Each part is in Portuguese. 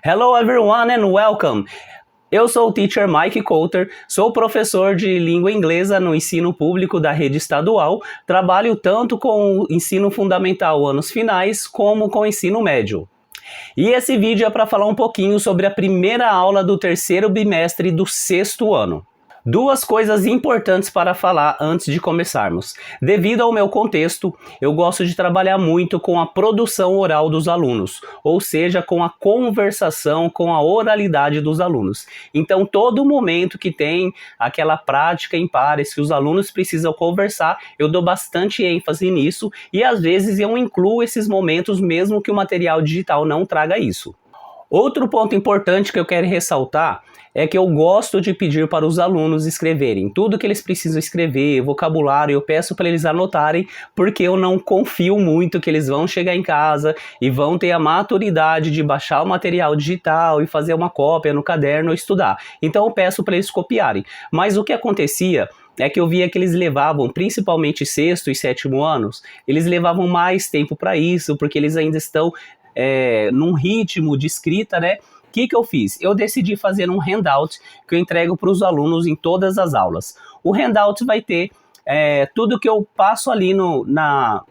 Hello everyone and welcome! Eu sou o Teacher Mike Coulter, sou professor de língua inglesa no ensino público da rede estadual, trabalho tanto com o ensino fundamental anos finais como com o ensino médio. E esse vídeo é para falar um pouquinho sobre a primeira aula do terceiro bimestre do sexto ano. Duas coisas importantes para falar antes de começarmos. Devido ao meu contexto, eu gosto de trabalhar muito com a produção oral dos alunos, ou seja, com a conversação, com a oralidade dos alunos. Então, todo momento que tem aquela prática em pares que os alunos precisam conversar, eu dou bastante ênfase nisso e às vezes eu incluo esses momentos mesmo que o material digital não traga isso. Outro ponto importante que eu quero ressaltar é que eu gosto de pedir para os alunos escreverem tudo que eles precisam escrever, vocabulário, eu peço para eles anotarem, porque eu não confio muito que eles vão chegar em casa e vão ter a maturidade de baixar o material digital e fazer uma cópia no caderno ou estudar. Então eu peço para eles copiarem. Mas o que acontecia é que eu via que eles levavam, principalmente sexto e sétimo anos, eles levavam mais tempo para isso, porque eles ainda estão num ritmo de escrita, né? O que eu fiz? Eu decidi fazer um handout que eu entrego para os alunos em todas as aulas. O handout vai ter tudo que eu passo ali na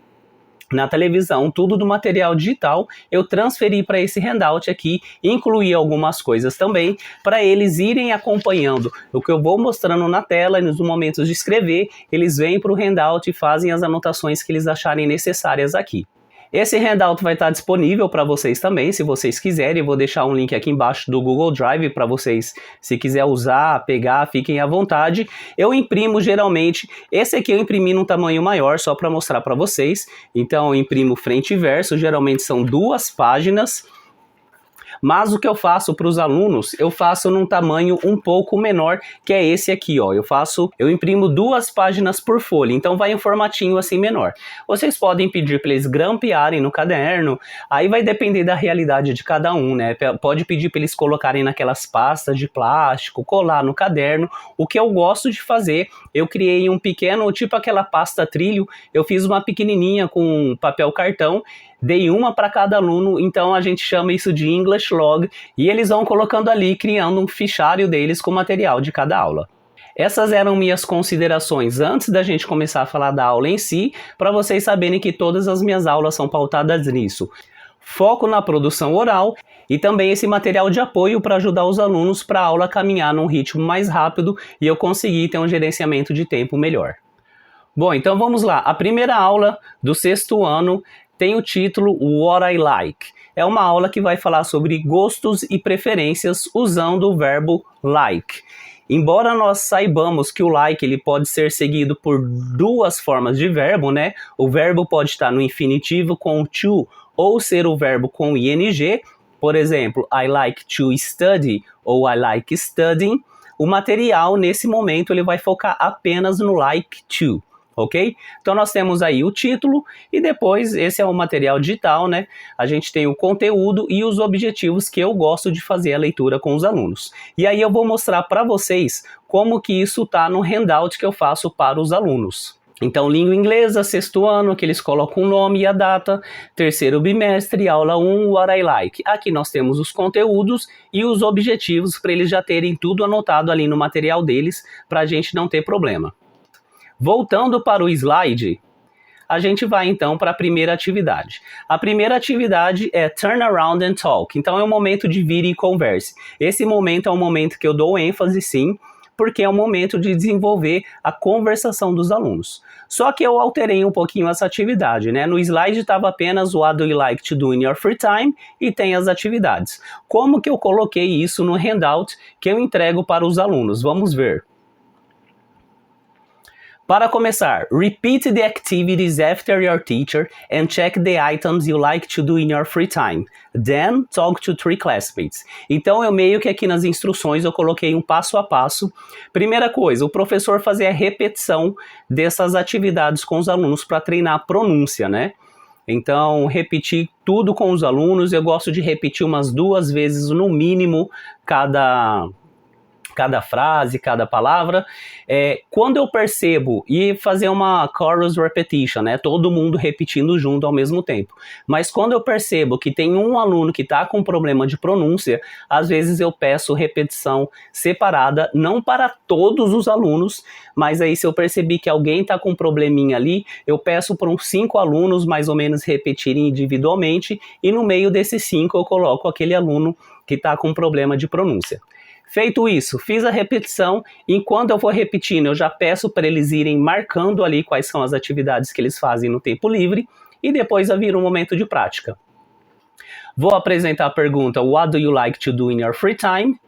televisão, tudo do material digital, eu transferi para esse handout aqui, incluí algumas coisas também, para eles irem acompanhando o que eu vou mostrando na tela, e nos momentos de escrever, eles vêm para o handout e fazem as anotações que eles acharem necessárias aqui. Esse handout vai estar disponível para vocês também, se vocês quiserem. Eu vou deixar um link aqui embaixo do Google Drive para vocês, se quiser usar, pegar, fiquem à vontade. Eu imprimo geralmente, esse aqui eu imprimi num tamanho maior, só para mostrar para vocês. Então eu imprimo frente e verso, geralmente são 2 páginas. Mas o que eu faço para os alunos, eu faço num tamanho um pouco menor, que é esse aqui, ó. Eu imprimo 2 páginas por folha, então vai em formatinho assim menor. Vocês podem pedir para eles grampearem no caderno, aí vai depender da realidade de cada um, né? Pode pedir para eles colocarem naquelas pastas de plástico, colar no caderno. O que eu gosto de fazer, eu criei um pequeno, tipo aquela pasta trilho, eu fiz uma pequenininha com papel cartão, dei uma para cada aluno, então a gente chama isso de English Log, e eles vão colocando ali, criando um fichário deles com o material de cada aula. Essas eram minhas considerações antes da gente começar a falar da aula em si, para vocês saberem que todas as minhas aulas são pautadas nisso. Foco na produção oral e também esse material de apoio para ajudar os alunos para a aula caminhar num ritmo mais rápido e eu conseguir ter um gerenciamento de tempo melhor. Bom, então vamos lá. A primeira aula do sexto ano tem o título What I Like. É uma aula que vai falar sobre gostos e preferências usando o verbo like. Embora nós saibamos que o like ele pode ser seguido por 2 formas de verbo, né? O verbo pode estar no infinitivo com to ou ser o verbo com ing. Por exemplo, I like to study ou I like studying. O material, nesse momento, ele vai focar apenas no like to. Ok? Então nós temos aí o título e depois esse é o material digital, né? A gente tem o conteúdo e os objetivos que eu gosto de fazer a leitura com os alunos. E aí eu vou mostrar para vocês como que isso tá no handout que eu faço para os alunos. Então, língua inglesa, sexto ano, que eles colocam o nome e a data, terceiro bimestre, aula 1, What I Like. Aqui nós temos os conteúdos e os objetivos para eles já terem tudo anotado ali no material deles, para a gente não ter problema. Voltando para o slide, a gente vai então para a primeira atividade. A primeira atividade é Turn Around and Talk. Então é o momento de vir e converse. Esse momento é um momento que eu dou ênfase sim, porque é o momento de desenvolver a conversação dos alunos. Só que eu alterei um pouquinho essa atividade, né? No slide estava apenas What do you like to do in your free time e tem as atividades. Como que eu coloquei isso no handout que eu entrego para os alunos? Vamos ver. Para começar, repeat the activities after your teacher and check the items you like to do in your free time. Then, talk to 3 classmates. Então, eu meio que aqui nas instruções eu coloquei um passo a passo. Primeira coisa, o professor fazer a repetição dessas atividades com os alunos para treinar a pronúncia, né? Então, repetir tudo com os alunos. Eu gosto de repetir umas 2 vezes no mínimo cada cada frase, cada palavra. Quando eu percebo, e fazer uma chorus repetition, né, todo mundo repetindo junto ao mesmo tempo, mas quando eu percebo que tem um aluno que está com problema de pronúncia, às vezes eu peço repetição separada, não para todos os alunos, mas aí se eu percebi que alguém está com um probleminha ali, eu peço para uns 5 alunos mais ou menos repetirem individualmente, e no meio desses 5 eu coloco aquele aluno que está com problema de pronúncia. Feito isso, fiz a repetição, e enquanto eu vou repetindo, eu já peço para eles irem marcando ali quais são as atividades que eles fazem no tempo livre, e depois vira um momento de prática. Vou apresentar a pergunta, what do you like to do in your free time?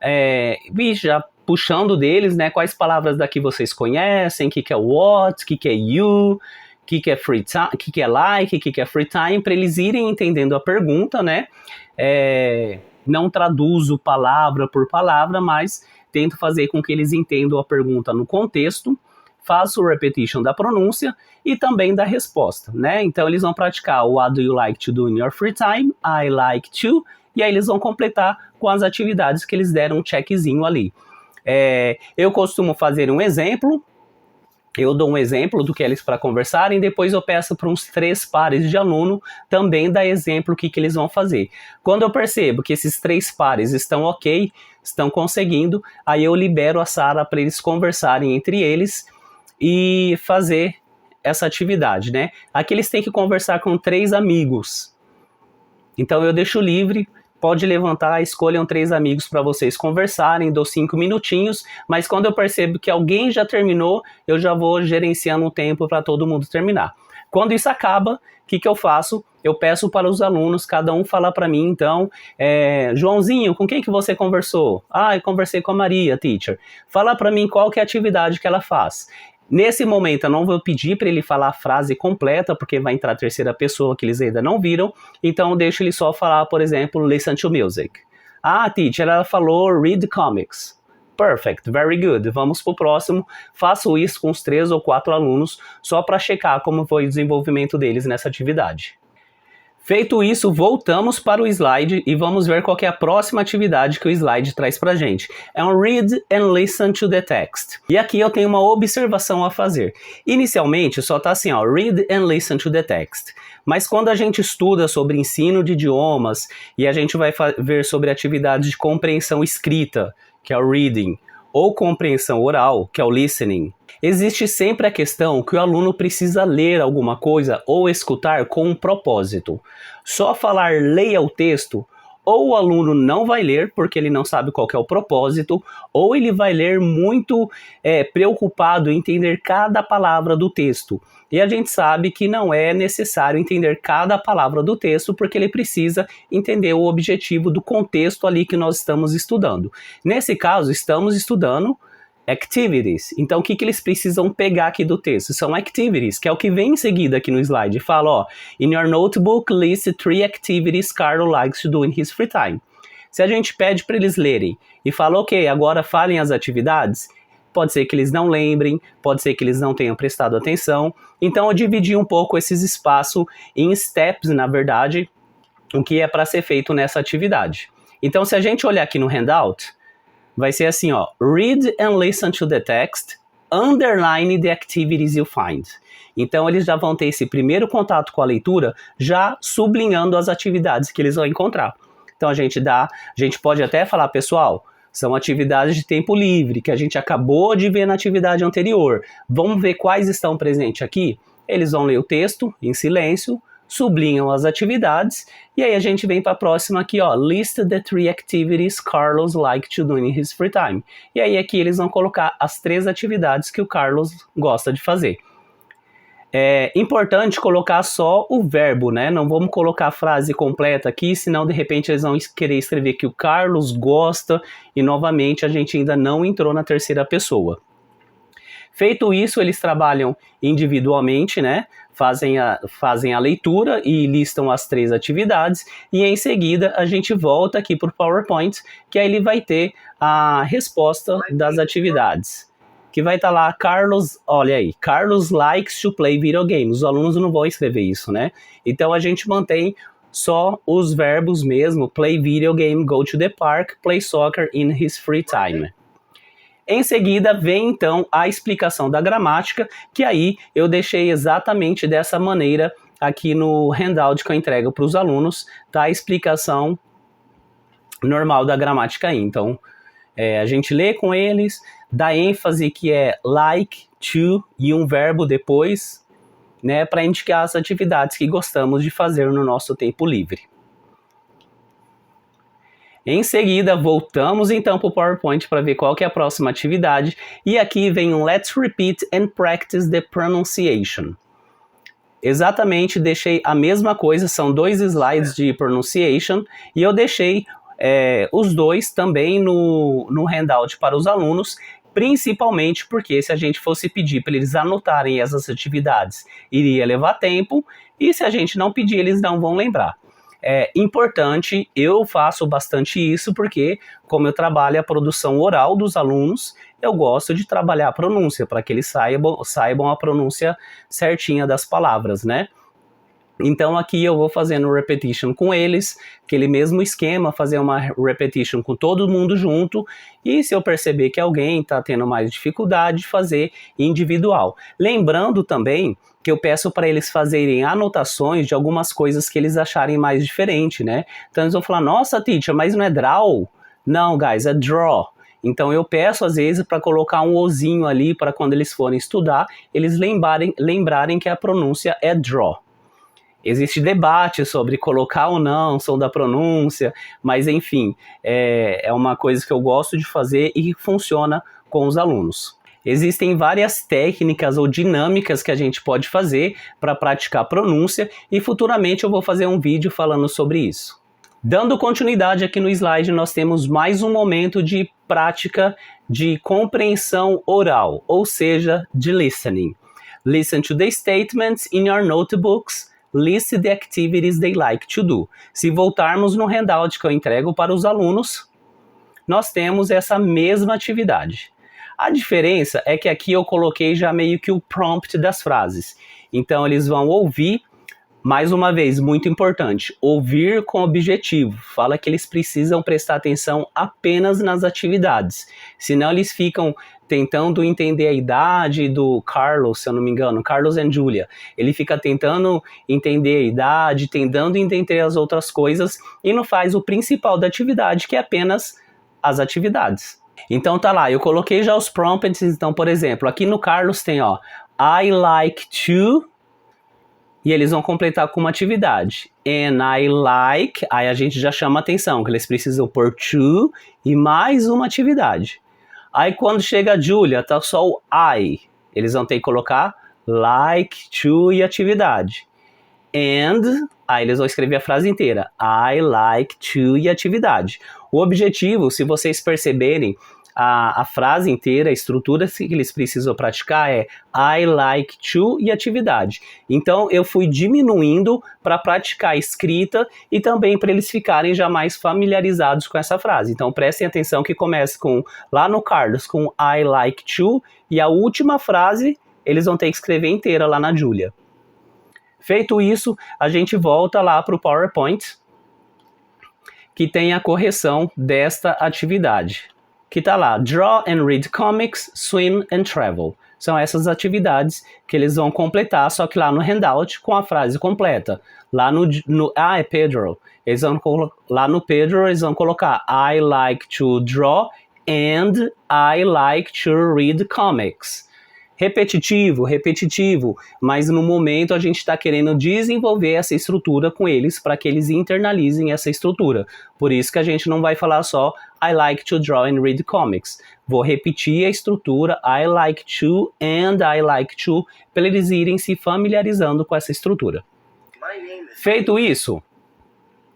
E já puxando deles, né, quais palavras daqui vocês conhecem, o que é what, o que é you, o que é free time, o que é like, o que é free time, para eles irem entendendo a pergunta, né? Não traduzo palavra por palavra, mas tento fazer com que eles entendam a pergunta no contexto, faço o repetition da pronúncia e também da resposta, né? Então eles vão praticar o what do you like to do in your free time, I like to, e aí eles vão completar com as atividades que eles deram um checkzinho ali. Eu costumo fazer um exemplo, eu dou um exemplo do que eles para conversarem, depois eu peço para uns 3 pares de aluno também dar exemplo o que eles vão fazer. Quando eu percebo que esses 3 pares estão ok, estão conseguindo, aí eu libero a sala para eles conversarem entre eles e fazer essa atividade, né? Aqui eles têm que conversar com 3 amigos. Então eu deixo livre, pode levantar, escolham 3 amigos para vocês conversarem, dou 5 minutinhos, mas quando eu percebo que alguém já terminou, eu já vou gerenciando o tempo para todo mundo terminar. Quando isso acaba, o que eu faço? Eu peço para os alunos, cada um falar para mim, então, Joãozinho, com quem que você conversou? Eu conversei com a Maria, teacher. Fala para mim qual que é a atividade que ela faz. Nesse momento eu não vou pedir para ele falar a frase completa, porque vai entrar a terceira pessoa que eles ainda não viram, então eu deixo ele só falar, por exemplo, listen to music. Teacher, ela falou read comics. Perfect, very good. Vamos pro próximo. Faço isso com os 3 ou 4 alunos, só para checar como foi o desenvolvimento deles nessa atividade. Feito isso, voltamos para o slide e vamos ver qual que é a próxima atividade que o slide traz pra gente. É um read and listen to the text. E aqui eu tenho uma observação a fazer. Inicialmente só tá assim, read and listen to the text. Mas quando a gente estuda sobre ensino de idiomas e a gente vai ver sobre atividades de compreensão escrita, que é o reading, ou compreensão oral, que é o listening, existe sempre a questão que o aluno precisa ler alguma coisa ou escutar com um propósito. Só falar leia o texto, ou o aluno não vai ler porque ele não sabe qual que é o propósito, ou ele vai ler muito preocupado em entender cada palavra do texto. E a gente sabe que não é necessário entender cada palavra do texto porque ele precisa entender o objetivo do contexto ali que nós estamos estudando. Nesse caso, estamos estudando activities. Então, o que eles precisam pegar aqui do texto? São activities, que é o que vem em seguida aqui no slide. Fala, in your notebook, list 3 activities Carlo likes to do in his free time. Se a gente pede para eles lerem e fala, ok, agora falem as atividades, pode ser que eles não lembrem, pode ser que eles não tenham prestado atenção. Então, eu dividi um pouco esses espaços em steps, na verdade, o que é para ser feito nessa atividade. Então, se a gente olhar aqui no handout, vai ser assim, read and listen to the text, underline the activities you find. Então, eles já vão ter esse primeiro contato com a leitura, já sublinhando as atividades que eles vão encontrar. Então, a gente pode até falar, pessoal, são atividades de tempo livre, que a gente acabou de ver na atividade anterior. Vamos ver quais estão presentes aqui? Eles vão ler o texto em silêncio, sublinham as atividades, e aí a gente vem para a próxima aqui, list the 3 activities Carlos like to do in his free time. E aí aqui eles vão colocar as 3 atividades que o Carlos gosta de fazer. É importante colocar só o verbo, né? Não vamos colocar a frase completa aqui, senão de repente eles vão querer escrever que o Carlos gosta, e novamente a gente ainda não entrou na terceira pessoa. Feito isso, eles trabalham individualmente, né? Fazem a leitura e listam as 3 atividades, e em seguida a gente volta aqui para o PowerPoint, que aí ele vai ter a resposta das atividades. Que vai estar lá, olha aí, Carlos likes to play video games. Os alunos não vão escrever isso, né? Então a gente mantém só os verbos mesmo, play video game, go to the park, play soccer in his free time. Em seguida, vem então a explicação da gramática, que aí eu deixei exatamente dessa maneira aqui no handout que eu entrego para os alunos, tá? A explicação normal da gramática aí. Então, a gente lê com eles, dá ênfase que é like, to e um verbo depois, né? Para indicar as atividades que gostamos de fazer no nosso tempo livre. Em seguida, voltamos então para o PowerPoint para ver qual que é a próxima atividade. E aqui vem um Let's Repeat and Practice the Pronunciation. Exatamente, deixei a mesma coisa, são 2 slides de pronunciation, e eu deixei os 2 também no handout para os alunos, principalmente porque se a gente fosse pedir para eles anotarem essas atividades, iria levar tempo, e se a gente não pedir, eles não vão lembrar. É importante, eu faço bastante isso porque, como eu trabalho a produção oral dos alunos, eu gosto de trabalhar a pronúncia, para que eles saibam a pronúncia certinha das palavras, né? Então aqui eu vou fazendo repetition com eles, aquele mesmo esquema, fazer uma repetition com todo mundo junto, e se eu perceber que alguém está tendo mais dificuldade, fazer individual. Lembrando também que eu peço para eles fazerem anotações de algumas coisas que eles acharem mais diferente, né? Então eles vão falar, nossa teacher, mas não é draw? Não, guys, é draw. Então eu peço às vezes para colocar um ozinho ali, para quando eles forem estudar, eles lembrarem que a pronúncia é draw. Existe debate sobre colocar ou não som da pronúncia, mas enfim, é uma coisa que eu gosto de fazer e funciona com os alunos. Existem várias técnicas ou dinâmicas que a gente pode fazer para praticar a pronúncia e futuramente eu vou fazer um vídeo falando sobre isso. Dando continuidade aqui no slide, nós temos mais um momento de prática de compreensão oral, ou seja, de listening. Listen to the statements in your notebooks. List the activities they like to do. Se voltarmos no handout que eu entrego para os alunos, nós temos essa mesma atividade. A diferença é que aqui eu coloquei já meio que o prompt das frases. Então eles vão ouvir, mais uma vez, muito importante, ouvir com objetivo. Fala que eles precisam prestar atenção apenas nas atividades. Senão eles ficam tentando entender a idade do Carlos, se eu não me engano, Carlos and Julia. Ele fica tentando entender a idade, tentando entender as outras coisas e não faz o principal da atividade, que é apenas as atividades. Então tá lá, eu coloquei já os prompts. Então, por exemplo, aqui no Carlos tem, ó, I like to, e eles vão completar com uma atividade. And I like, aí a gente já chama atenção, que eles precisam pôr to e mais uma atividade. Aí quando chega a Julia, tá só o I. Eles vão ter que colocar like, to e atividade. And, aí eles vão escrever a frase inteira. I like to e atividade. O objetivo, se vocês perceberem, a frase inteira, a estrutura que eles precisam praticar é I like to e atividade. Então eu fui diminuindo para praticar a escrita e também para eles ficarem já mais familiarizados com essa frase. Então prestem atenção que começa com, lá no Carlos, com I like to, e a última frase eles vão ter que escrever inteira lá na Julia. Feito isso, a gente volta lá para o PowerPoint, que tem a correção desta atividade. Que tá lá, Draw and Read Comics, Swim and Travel. São essas atividades que eles vão completar, só que lá no handout com a frase completa. Lá é Pedro. Lá no Pedro eles vão colocar I like to draw and I like to read comics. Repetitivo, mas no momento a gente está querendo desenvolver essa estrutura com eles para que eles internalizem essa estrutura. Por isso que a gente não vai falar só I like to draw and read comics. Vou repetir a estrutura I like to and I like to para eles irem se familiarizando com essa estrutura. Feito isso,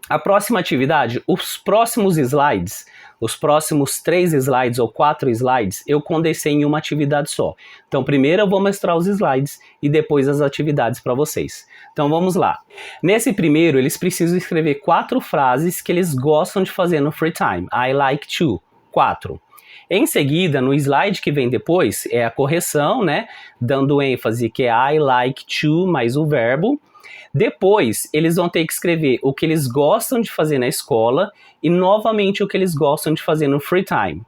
a próxima atividade, os próximos slides, os próximos 3 slides ou 4 slides, eu condensei em uma atividade só. Então, primeiro eu vou mostrar os slides e depois as atividades para vocês. Então, vamos lá. Nesse primeiro, eles precisam escrever 4 frases que eles gostam de fazer no free time. I like to. 4. Em seguida, no slide que vem depois, é a correção, né? Dando ênfase que é I like to mais o verbo. Depois, eles vão ter que escrever o que eles gostam de fazer na escola e, novamente, o que eles gostam de fazer no free time.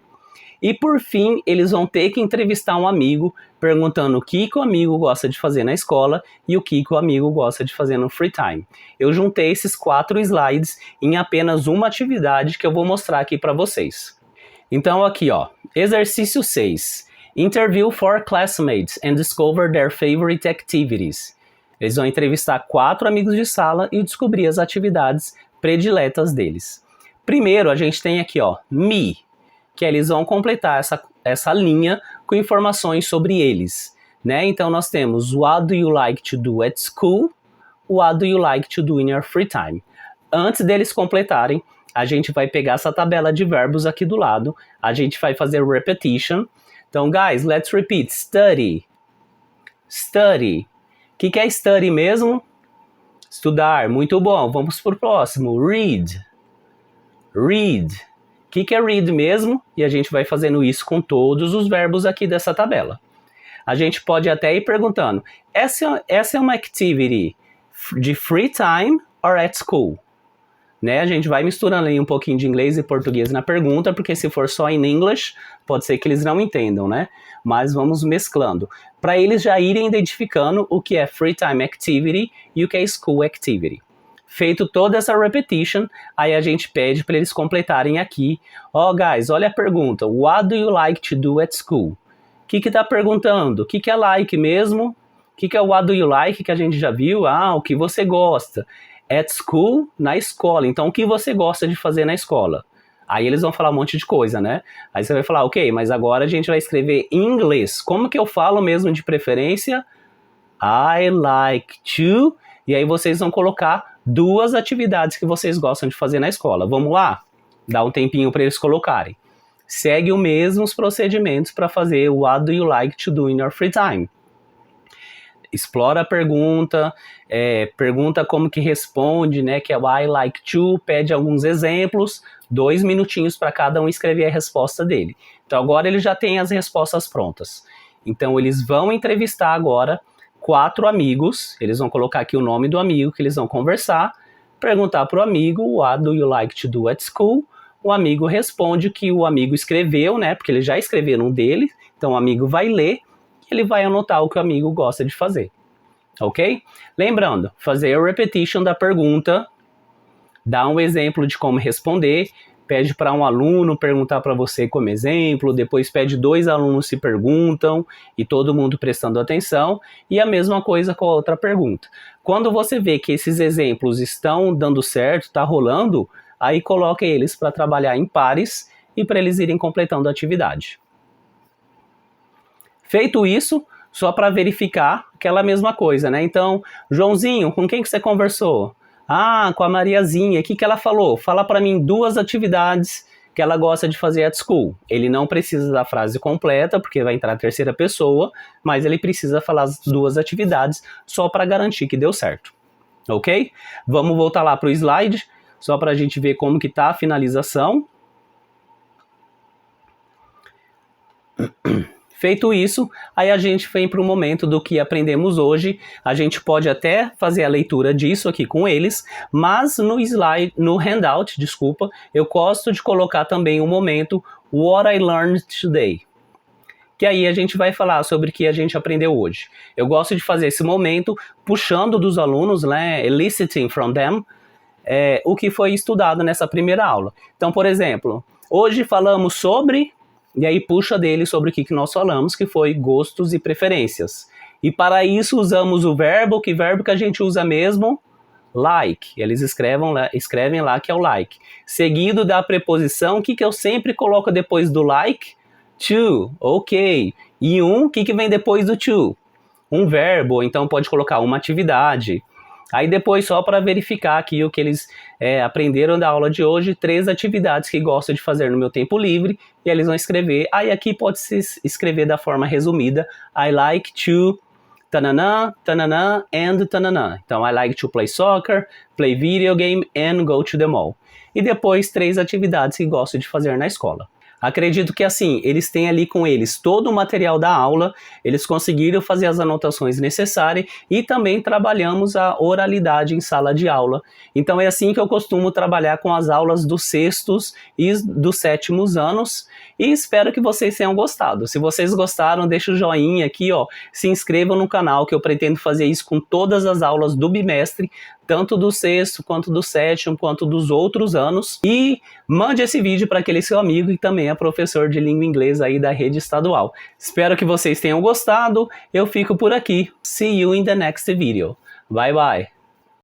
E por fim, eles vão ter que entrevistar um amigo, perguntando o que o amigo gosta de fazer na escola e o que o amigo gosta de fazer no free time. Eu juntei esses 4 slides em apenas uma atividade que eu vou mostrar aqui para vocês. Então aqui, ó, exercício 6. Interview 4 classmates and discover their favorite activities. Eles vão entrevistar 4 amigos de sala e descobrir as atividades prediletas deles. Primeiro, a gente tem aqui, ó, me, que eles vão completar essa linha com informações sobre eles, né? Então nós temos what do you like to do at school, what do you like to do in your free time. Antes deles completarem, a gente vai pegar essa tabela de verbos aqui do lado, a gente vai fazer repetition. Então, guys, let's repeat. Study. Study. O que é study mesmo? Estudar. Muito bom. Vamos para o próximo. Read. Read. O que é read mesmo? E a gente vai fazendo isso com todos os verbos aqui dessa tabela. A gente pode até ir perguntando, essa é uma activity de free time or at school? Né? A gente vai misturando aí um pouquinho de inglês e português na pergunta, porque se for só em English, pode ser que eles não entendam, né? Mas vamos mesclando, para eles já irem identificando o que é free time activity e o que é school activity. Feito toda essa repetition, aí a gente pede para eles completarem aqui. Guys, olha a pergunta. What do you like to do at school? O que tá perguntando? O que é like mesmo? O que é what do you like, que a gente já viu? O que você gosta. At school, na escola. Então, o que você gosta de fazer na escola? Aí eles vão falar um monte de coisa, né? Aí você vai falar, ok, mas agora a gente vai escrever em inglês. Como que eu falo mesmo de preferência? I like to... E aí vocês vão colocar 2 atividades que vocês gostam de fazer na escola. Vamos lá? Dá um tempinho para eles colocarem. Segue os mesmos procedimentos para fazer what do you like to do in your free time. Explora a pergunta, pergunta como que responde, né, que é o I like to, pede alguns exemplos, 2 minutinhos para cada um escrever a resposta dele. Então agora ele já tem as respostas prontas. Então eles vão entrevistar agora 4 amigos, eles vão colocar aqui o nome do amigo que eles vão conversar, perguntar para o amigo, what do you like to do at school? O amigo responde o que o amigo escreveu, né, porque eles já escreveram um dele, então o amigo vai ler, ele vai anotar o que o amigo gosta de fazer, ok? Lembrando, fazer a repetition da pergunta, dá um exemplo de como responder, pede para um aluno perguntar para você como exemplo, depois pede 2 alunos se perguntam e todo mundo prestando atenção, e a mesma coisa com a outra pergunta. Quando você vê que esses exemplos estão dando certo, está rolando, aí coloque eles para trabalhar em pares e para eles irem completando a atividade. Feito isso, só para verificar aquela mesma coisa, né? Então, Joãozinho, com quem que você conversou? Com a Mariazinha. O que ela falou? Fala para mim 2 atividades que ela gosta de fazer at school. Ele não precisa da frase completa, porque vai entrar a terceira pessoa, mas ele precisa falar as 2 atividades só para garantir que deu certo. Ok? Vamos voltar lá para o slide, só para a gente ver como que tá a finalização. Feito isso, aí a gente vem para o momento do que aprendemos hoje. A gente pode até fazer a leitura disso aqui com eles, mas no slide, no handout, desculpa, eu gosto de colocar também o momento What I Learned Today. Que aí a gente vai falar sobre o que a gente aprendeu hoje. Eu gosto de fazer esse momento puxando dos alunos, né, eliciting from them, o que foi estudado nessa primeira aula. Então, por exemplo, hoje falamos sobre... E aí puxa dele sobre o que nós falamos, que foi gostos e preferências. E para isso usamos o verbo, que verbo que a gente usa mesmo? Like. Eles escrevem lá que é o like. Seguido da preposição, o que eu sempre coloco depois do like? To. Ok. E o que vem depois do to? Um verbo, então pode colocar uma atividade. Aí depois, só para verificar aqui o que eles aprenderam da aula de hoje, 3 atividades que gosto de fazer no meu tempo livre, e eles vão escrever. Aí aqui pode se escrever da forma resumida, I like to tananã, tananã, and tananã. Então, I like to play soccer, play video game, and go to the mall. E depois, 3 atividades que gosto de fazer na escola. Acredito que assim, eles têm ali com eles todo o material da aula, eles conseguiram fazer as anotações necessárias e também trabalhamos a oralidade em sala de aula. Então é assim que eu costumo trabalhar com as aulas dos sextos e dos sétimos anos e espero que vocês tenham gostado. Se vocês gostaram, deixa o joinha aqui, ó, se inscrevam no canal que eu pretendo fazer isso com todas as aulas do bimestre, tanto do sexto, quanto do sétimo, quanto dos outros anos. E mande esse vídeo para aquele seu amigo que também é professor de língua inglesa aí da rede estadual. Espero que vocês tenham gostado. Eu fico por aqui. See you in the next video. Bye bye.